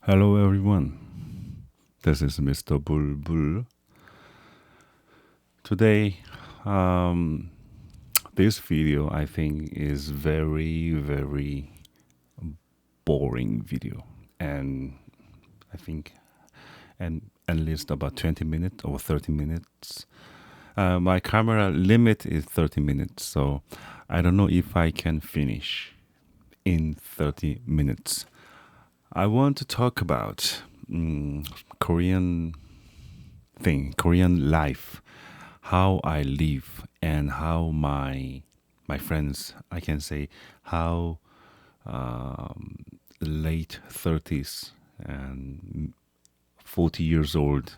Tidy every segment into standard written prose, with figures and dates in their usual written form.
Hello, everyone. This is Mr. Bulbul. Today, um, this video I think is very boring video, and I think and at least about 20 minutes or 30 minutes. My camera limit is 30 minutes, so I don't know if I can finish in 30 minutes. I want to talk about Korean Korean life, how I live, and how my friends, I can say, how late 30s and 40 years old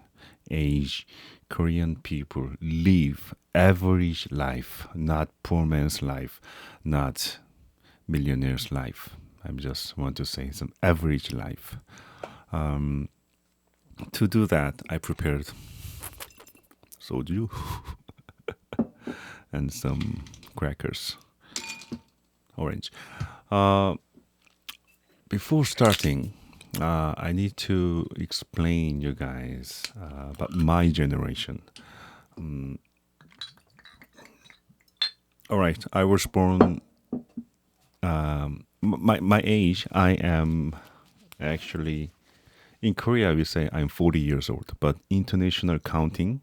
age Korean people live average life, not poor man's life, not millionaire's life. I just want to say some average life. Um, to do that, I prepared soju and some crackers, orange. Uh, Before starting, I need to explain you guys about my generation. Um, all right, I was born. My age. I am actually in Korea. We say I'm 40 years old, but international counting,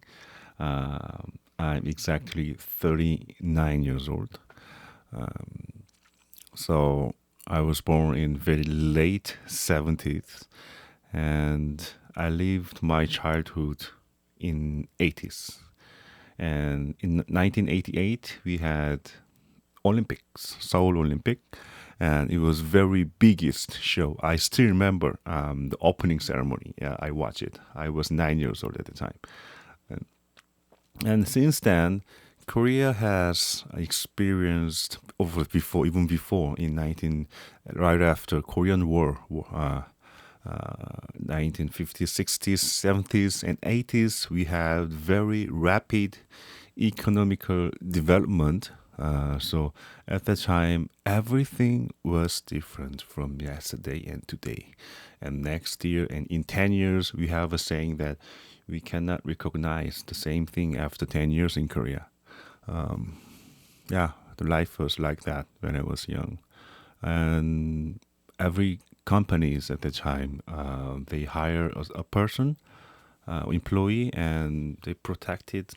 I'm exactly 39 years old. So I was born in very late 70s, and I lived my childhood in 80s. And in 1988, we had Olympics, Seoul Olympic, and it was very biggest show. I still remember the opening ceremony. Yeah, I watched it. I was 9 years old at the time, and, and since then, Korea has experienced over before, even before in 19, right after Korean War, 1950s, 60s, 70s, and 80s, we had very rapid economical development. So at that time, everything was different from yesterday and today. And next year and in 10 years, we have a saying that we cannot recognize the same thing after 10 years in Korea. Yeah, the life was like that when I was young. And every companies at the time, they hire a person, employee, and they protected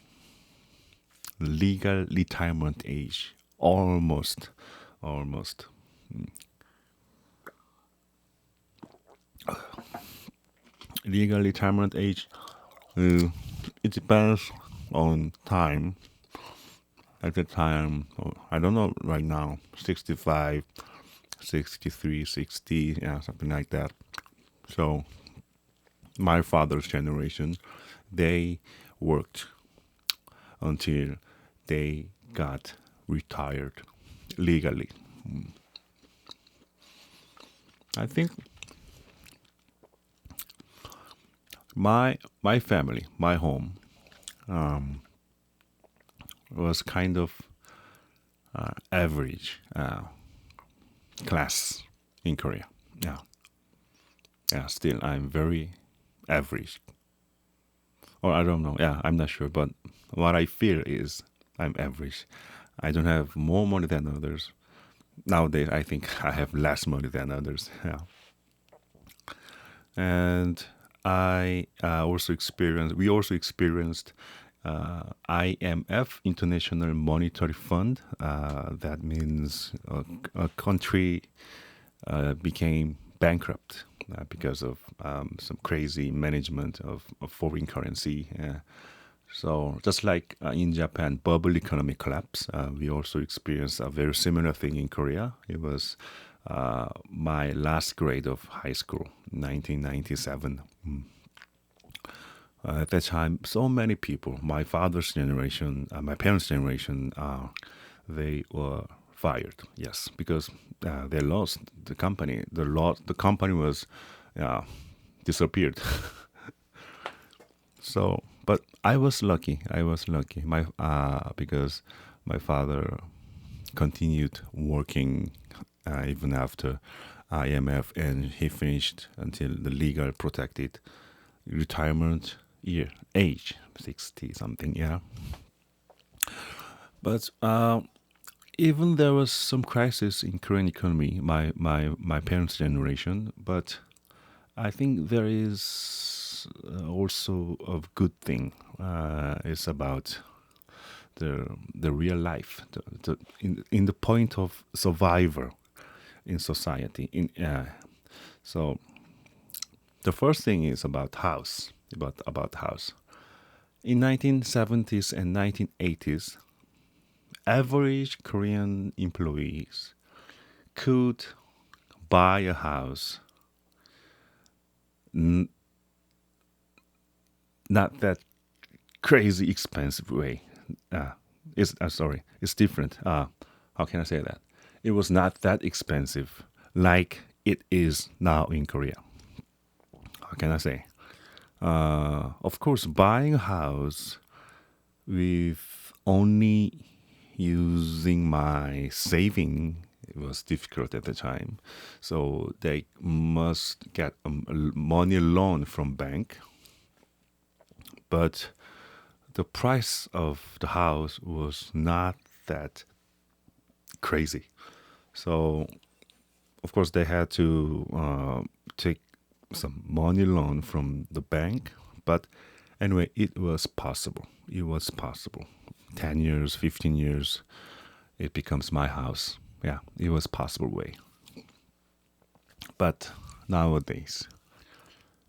legal retirement age almost legal retirement age. uh, it depends on time. At the time, I don't know right now, 65, 63, 60, yeah, something like that. So my father's generation, they worked until they got retired legally. I think my family, my home, was kind of average class in Korea. Yeah, yeah. Still, I'm very average, or I don't know. Yeah, I'm not sure, but what I feel is I'm average. I don't have more money than others. Nowadays, I think I have less money than others. Yeah, and we also experienced IMF, International Monetary Fund. That means a country became bankrupt because of some crazy management of foreign currency. So just like in Japan, bubble economic collapse, we also experienced a very similar thing in Korea. It was my last grade of high school, 1997. At that time, so many people, my father's generation, my parents' generation, they were fired. Yes, because they lost the company. The company was uh, disappeared. So, but I was lucky. I was lucky. My because my father continued working even after IMF, and he finished until the legal protected retirement year age 60 something. Yeah, but even there was some crisis in Korean economy, my parents' generation, but I think there is also a good thing. It's about the real life, in the point of survivor in society. So the first thing is about house, about house. In 1970s and 1980s, average Korean employees could buy a house n- not that crazy expensive way. Uh, it's different. How can I say that? It was not that expensive like it is now in Korea. How can I say? Of course, buying a house with only using my saving, it was difficult at the time. So they must get a money loan from bank, but the price of the house was not that crazy. So of course they had to take some money loan from the bank, but anyway, it was possible. It was possible. 10 years, 15 years, it becomes my house. Yeah, it was possible way. But nowadays,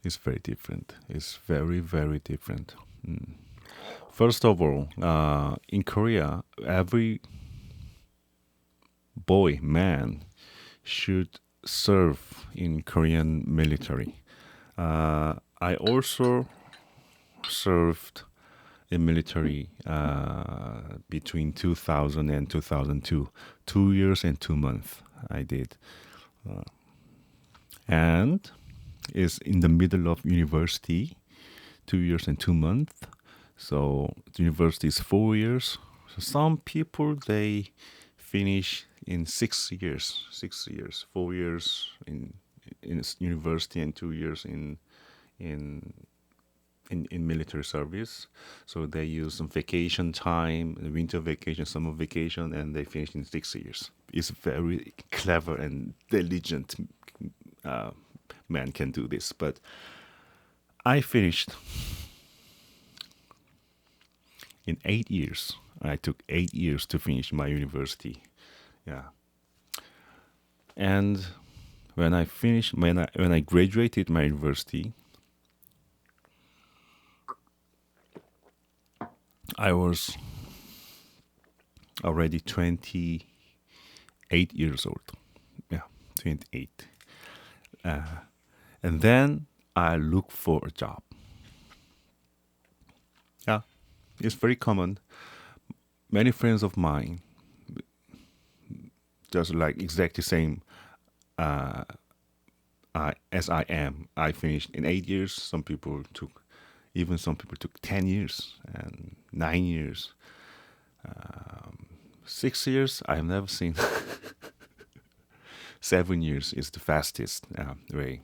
it's very different. It's very, very different. First of all, in Korea, every boy, man, should serve in Korean military. I also served in military between 2000 and 2002. 2 years and 2 months I did. And is in the middle of university, 2 years and 2 months. So the university is 4 years. So some people they finish in 6 years, 6 years, 4 years in university and 2 years in in military service. So they use some vacation time, winter vacation, summer vacation, and they finish in 6 years. It's very clever and diligent uh, man can do this. But I finished in 8 years. I took 8 years to finish my university. Yeah, and when I graduated my university, I was already 28 years old. Yeah, 28. And then I look for a job. Yeah, it's very common. Many friends of mine, just like exactly same as I am. I finished in 8 years. Some people took 10 years and 9 years, 6 years. I have never seen. 7 years is the fastest way.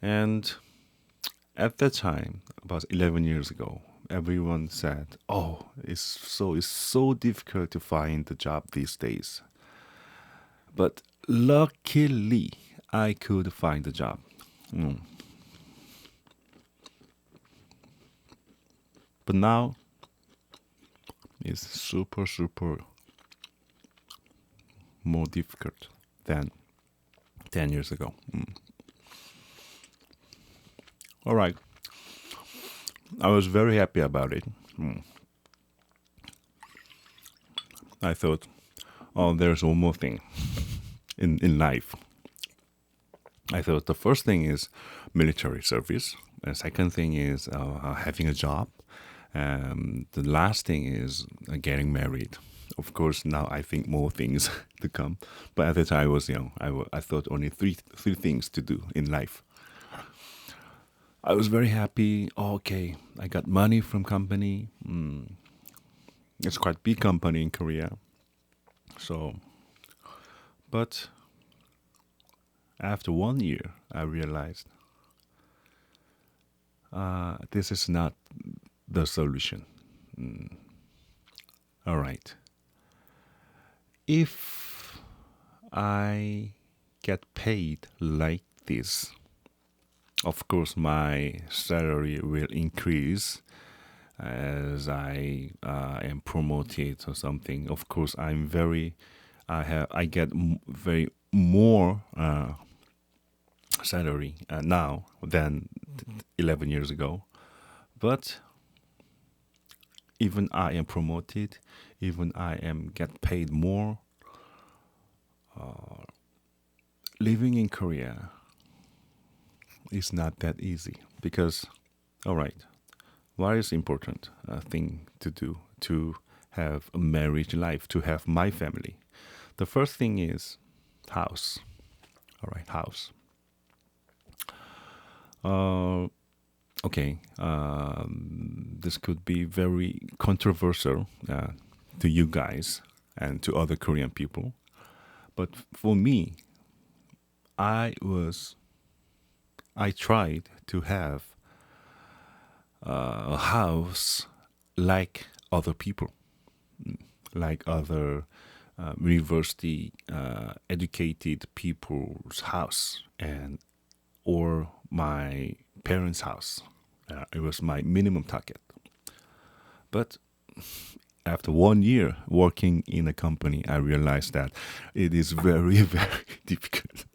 And at that time, about 11 years ago, everyone said, "Oh, it's so difficult to find a job these days." But luckily, I could find a job. Mm. But now it's super, super more difficult than 10 years ago. All right. I was very happy about it. I thought, oh, there's one more thing in life. I thought the first thing is military service. The second thing is having a job. The last thing is getting married. Of course, now I think more things to come. But at the time I was young, I thought only three things to do in life. I was very happy. Oh, okay, I got money from company. It's quite big company in Korea. So, but after 1 year, I realized this is not the solution. Mm, all right. If I get paid like this, of course, my salary will increase as I am promoted or something. Of course, I get very more salary now than 11 years ago. But even I am promoted, even I am get paid more. Living in Korea is not that easy because, all right, what is important thing to do to have a marriage life, to have my family? The first thing is house. All right, house. Uh, okay, this could be very controversial to you guys and to other Korean people, but for me, I was I tried to have a house like other people, like other university educated people's house, and or my parents' house. It was my minimum target. But after 1 year working in a company, I realized that it is very, very difficult.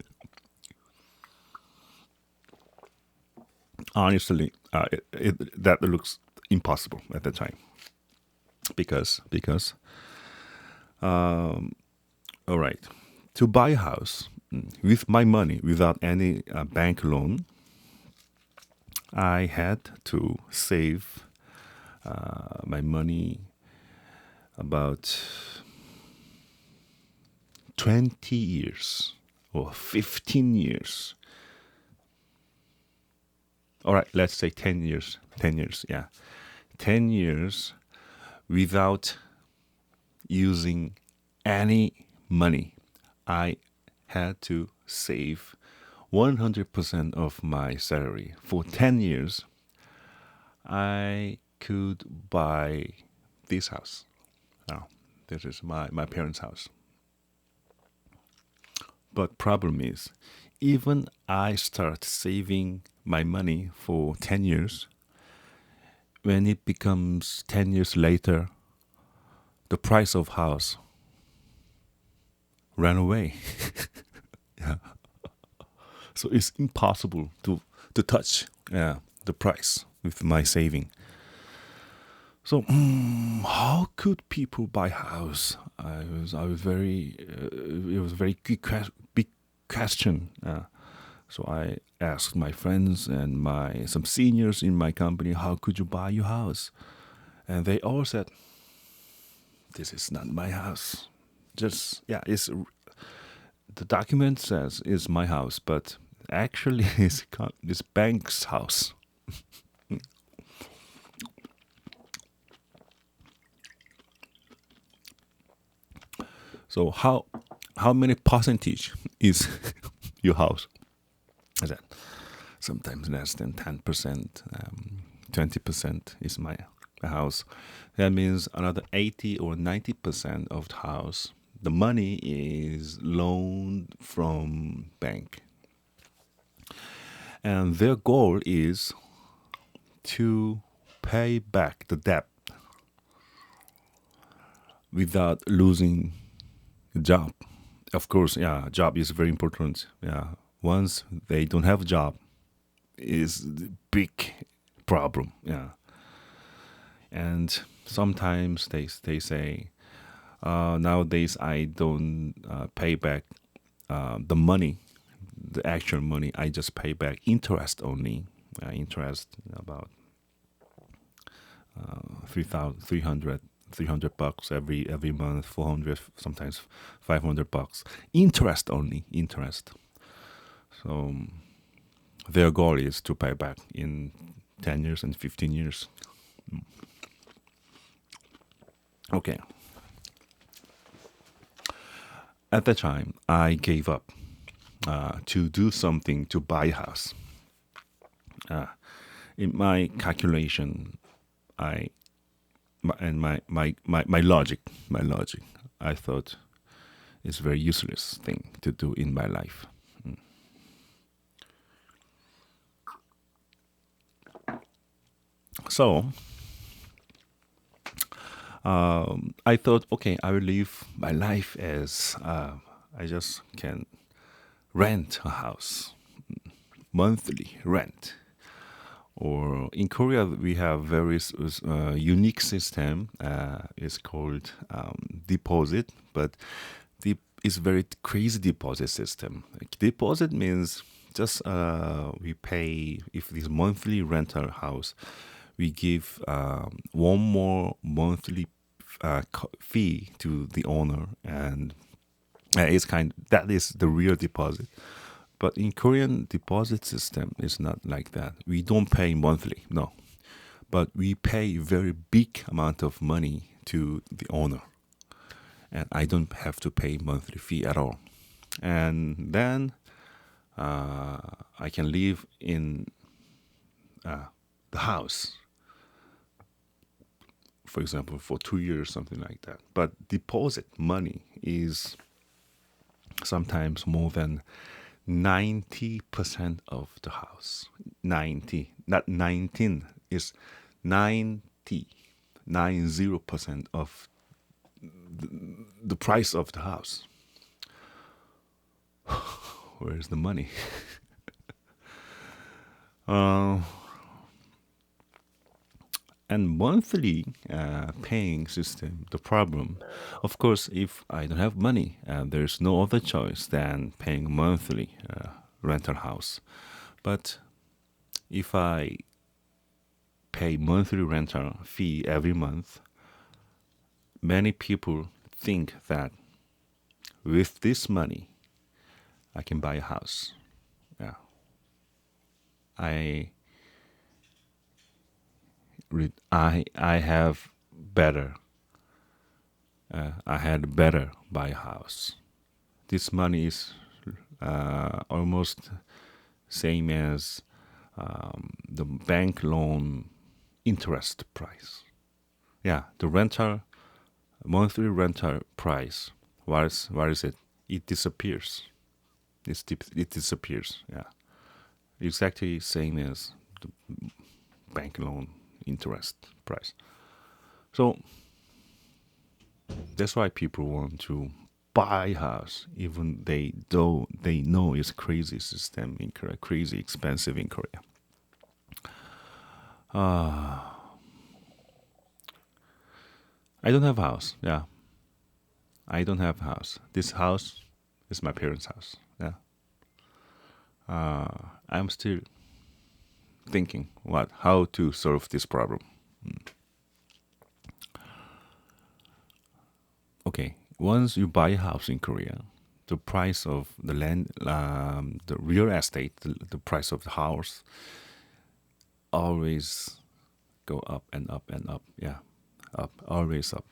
Honestly, that looks impossible at the time because all right, to buy a house with my money without any bank loan, I had to save my money about 20 years or 15 years. All right, let's say 10 years. 10 years, yeah. 10 years without using any money. I had to save 100% of my salary. For 10 years, I could buy this house. Now, this is my parents' house. But problem is, even I start saving my money for 10 years, when it becomes 10 years later, the price of house ran away. Yeah. So it's impossible to touch the price with my saving. So how could people buy house? I was very it was a very big question. So I asked my friends and my some seniors in my company, how could you buy your house? And they all said, this is not my house. Just yeah, it's the document says it's my house, but actually it's bank's house. So how many percentage is your house? I said sometimes less than 10%, 20% is my house. That means another 80 or 90% of the house, the money is loaned from bank, and their goal is to pay back the debt without losing a job. Of course, yeah, job is very important. Yeah, once they don't have a job, is the big problem. Yeah, and sometimes they say nowadays I don't pay back the money, the actual money. I just pay back interest only. Interest about 3,000, 300 bucks every month, 400, sometimes 500 bucks. Interest only, interest. So their goal is to pay back in 10 years and 15 years. Okay. At that time, I gave up. to do something to buy a house. Uh, in my calculation, I and my logic, I thought it's a very useless thing to do in my life. So I thought, okay, I will live my life as I just can rent a house, monthly rent. Or in Korea, we have very unique system. It's called deposit, but it's very crazy deposit system. Like, deposit means just we pay if this monthly rental house, we give one more monthly fee to the owner, and it's kind that is the real deposit. But in Korean deposit system, it's not like that. We don't pay monthly, no, but we pay very big amount of money to the owner, and I don't have to pay monthly fee at all. And then I can live in the house, for example, for 2 years, something like that. But deposit money is sometimes more than 90% of the house. 90, not 19, is 90, 90% of the price of the house. Where's the money? uh, and monthly paying system, the problem, of course, if I don't have money, there's no other choice than paying monthly rental house. But if I pay monthly rental fee every month, many people think that with this money I can buy a house. Yeah, I I have better. I had better buy a house. This money is almost same as the bank loan interest price. Yeah, the rental monthly rental price. What is it? It disappears. It disappears. Yeah, exactly same as the bank loan interest price. So that's why people want to buy house, even they know it's crazy system in Korea, crazy expensive in Korea. I don't have house. Yeah, I don't have house. This house is my parents' house. Yeah, I'm still thinking what how to solve this problem. Okay, once you buy a house in Korea, the price of the land, the real estate, the price of the house always go up and up and up. Yeah, up, always up.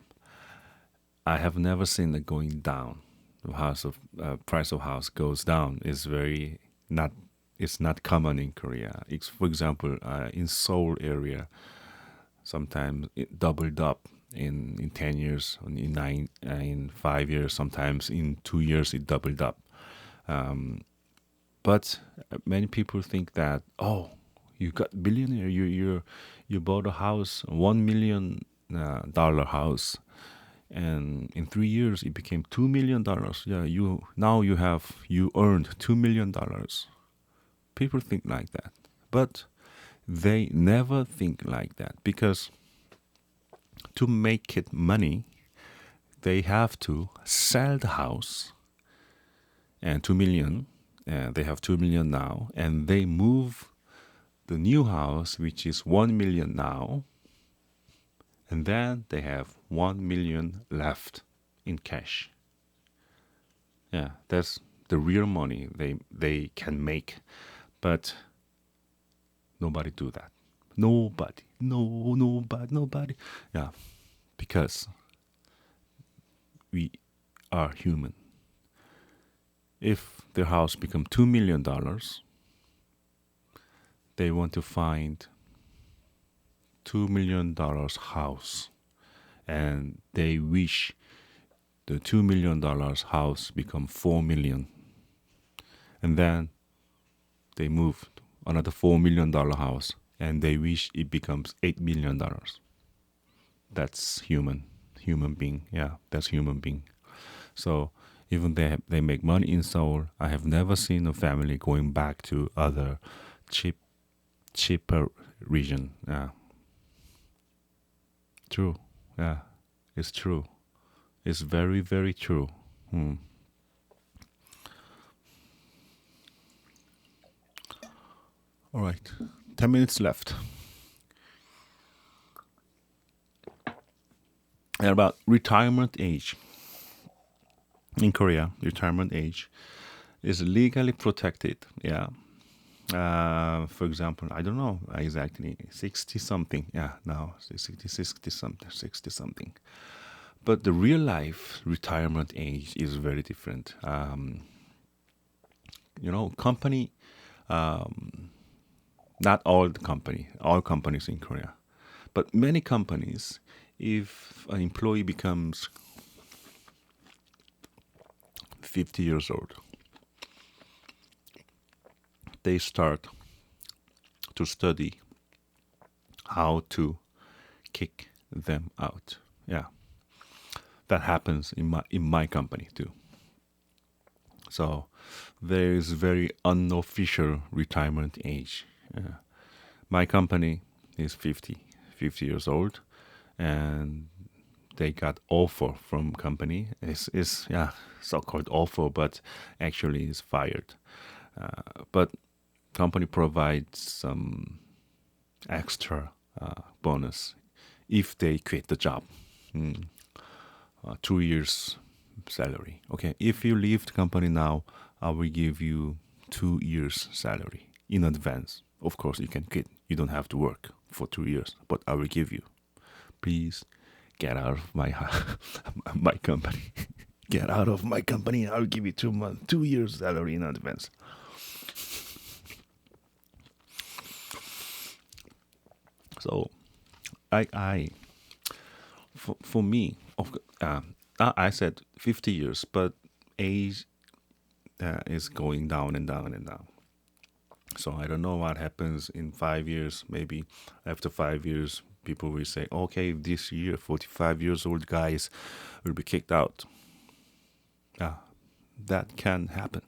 I have never seen it going down. The house of price of house goes down is very not. It's not common in Korea. For example, in Seoul area, sometimes it doubled up in 10 years, in 5 years, sometimes in 2 years it doubled up. But many people think that, oh, you got billionaire, you bought a house, $1 million dollar house, and in 3 years it became $2 million. Yeah, you earned $2 million. People think like that, but they never think like that because to make it money, they have to sell the house and 2 million. They have 2 million now, and they move the new house, which is 1 million now, and then they have 1 million left in cash. Yeah, that's the real money they can make, but nobody do that. Nobody, no, nobody, nobody. Yeah, because we are human. If their house become $2 million, they want to find $2 million house, and they wish the $2 million house become 4 million, and then they move another $4 million house, and they wish it becomes $8 million. That's human being. Yeah, that's human being. So even they make money in Seoul, I have never seen a family going back to other cheap cheaper region. Yeah, true. Yeah, it's true. It's very very true. Hmm. All right, 10 minutes left. And about retirement age in Korea, retirement age is legally protected. Yeah. For example, I don't know exactly 60 something. Yeah, now 60 something, 60 something. But the real life retirement age is very different. Company, not all companies in Korea, but many companies, if an employee becomes 50 years old, they start to study how to kick them out. Yeah, that happens in my company too. So there is very unofficial retirement age. My company is 50 years old, and they got offer from company. Is yeah, so-called offer, but actually is fired. But company provides some extra bonus if they quit the job. 2 years salary. Okay, if you leave the company now, I will give you 2 years salary in advance. Of course, you can quit. You don't have to work for 2 years, but I will give you. Please get out of my my company. Get out of my company. I'll give you 2 months, 2 years salary in advance. So, I for me, I said 50 years, but age is going down and down and down. So I don't know what happens in 5 years. Maybe after 5 years, people will say, okay, this year, 45 years old guys will be kicked out. Yeah, that can happen.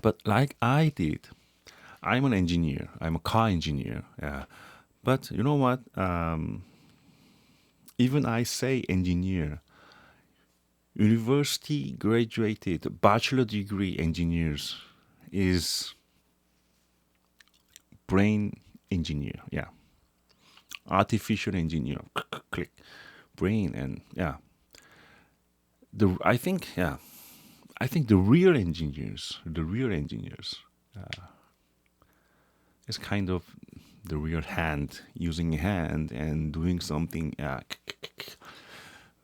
But like I did, I'm an engineer. I'm a car engineer. Yeah. But you know what? Even I say engineer, university graduated bachelor degree engineers is brain engineer. Yeah. Artificial engineer. Click. Brain and yeah. I think the real engineers is kind of the real hand, using hand and doing something.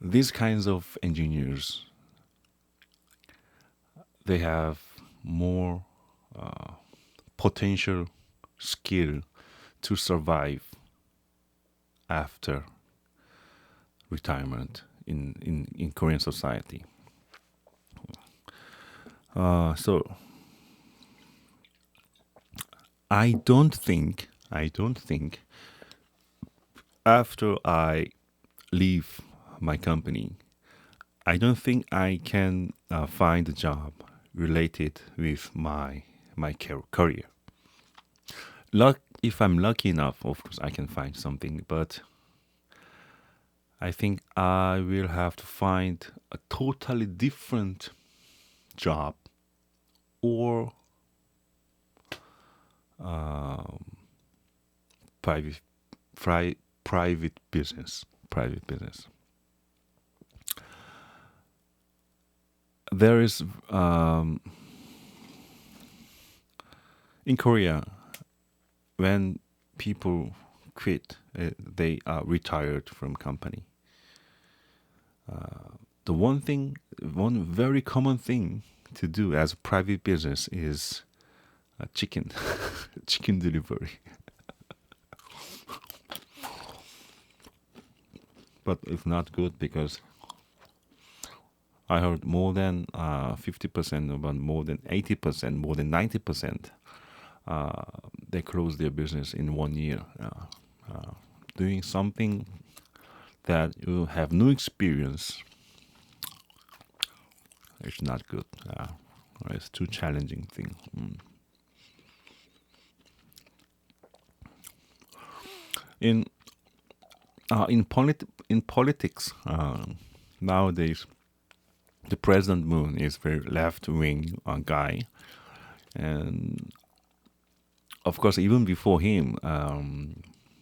These kinds of engineers, they have more potential skill to survive after retirement in Korean society. So I don't think after I leave my company, I don't think I can find a job related with my career. Luck, if I'm lucky enough, of course I can find something, but I think I will have to find a totally different job or private private business. Private business. There is in Korea, when people quit, they are retired from company. the one very common thing to do as a private business is chicken, chicken delivery. But it's not good because I heard more than 50%, about more than 80%, more than 90%, they close their business in 1 year. Doing something that you have no experience, it's not good. It's too challenging thing. In in politics nowadays, the President Moon is very left wing guy, and of course, even before him,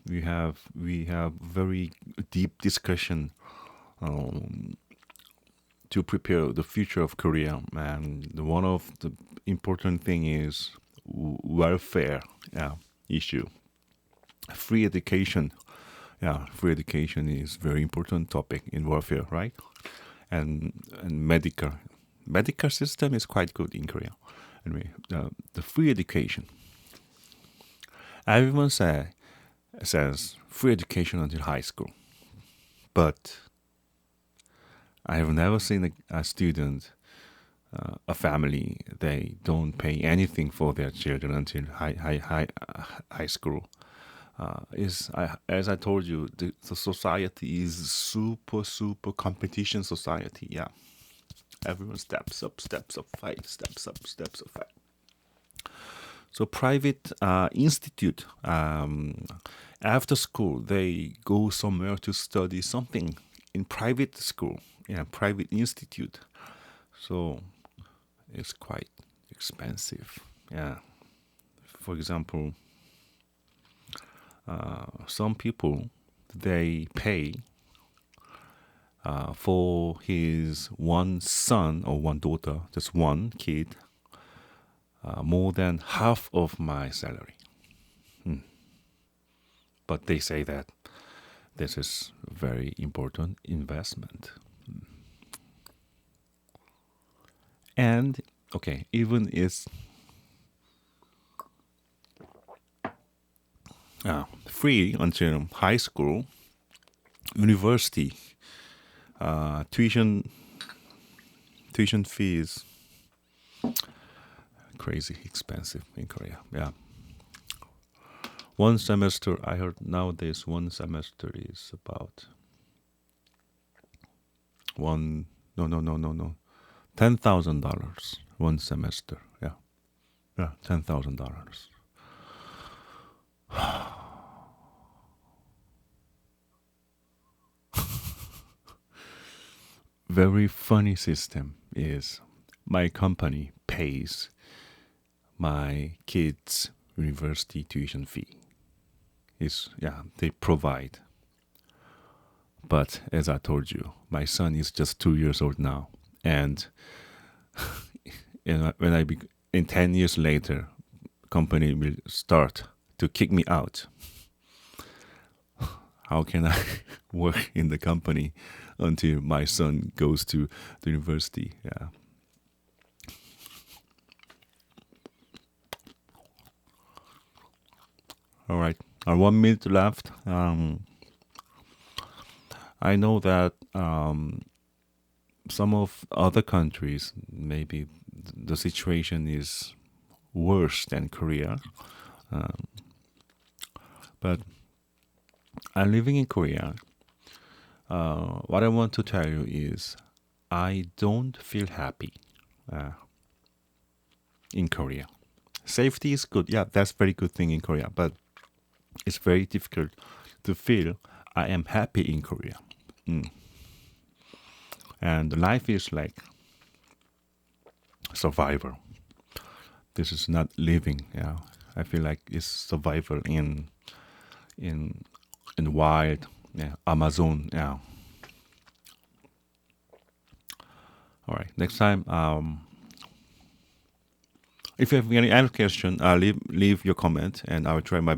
we have very deep discussion to prepare the future of Korea, and one of the important thing is welfare issue, free education. Yeah, free education is very important topic in welfare, right? And medical system is quite good in Korea. Anyway, the free education. Everyone says free education until high school, but I have never seen a student, a family, they don't pay anything for their children until high school. As I told you, the society is super competition society. Yeah, everyone steps up, fight, steps up, fight. So private institute, after school they go somewhere to study something in private school, yeah, private institute. So it's quite expensive. Yeah, for example, some people, they pay for his one son or one daughter, just one kid, more than half of my salary. But they say that this is a very important investment. And okay, even it's free until high school, university, tuition fees crazy expensive in Korea. Yeah, one semester, I heard nowadays one semester is about one no $10,000 one semester. Yeah, $10,000. Very funny system is my company pays my kids' university tuition fee. They provide. But as I told you, my son is just 2 years old now, and when in 10 years later, company will start to kick me out. How can I work in the company until my son goes to the university? Yeah. All right. 1 minute left. I know that some of other countries, maybe the situation is worse than Korea. But I'm living in Korea. What I want to tell you is I don't feel happy in Korea. Safety is good. Yeah, that's very good thing in Korea. But it's very difficult to feel I am happy in Korea. And life is like survival. This is not living. Yeah, I feel like it's survival in wild, yeah, Amazon. Yeah. All right. Next time, if you have any other question, leave your comment, and I will try my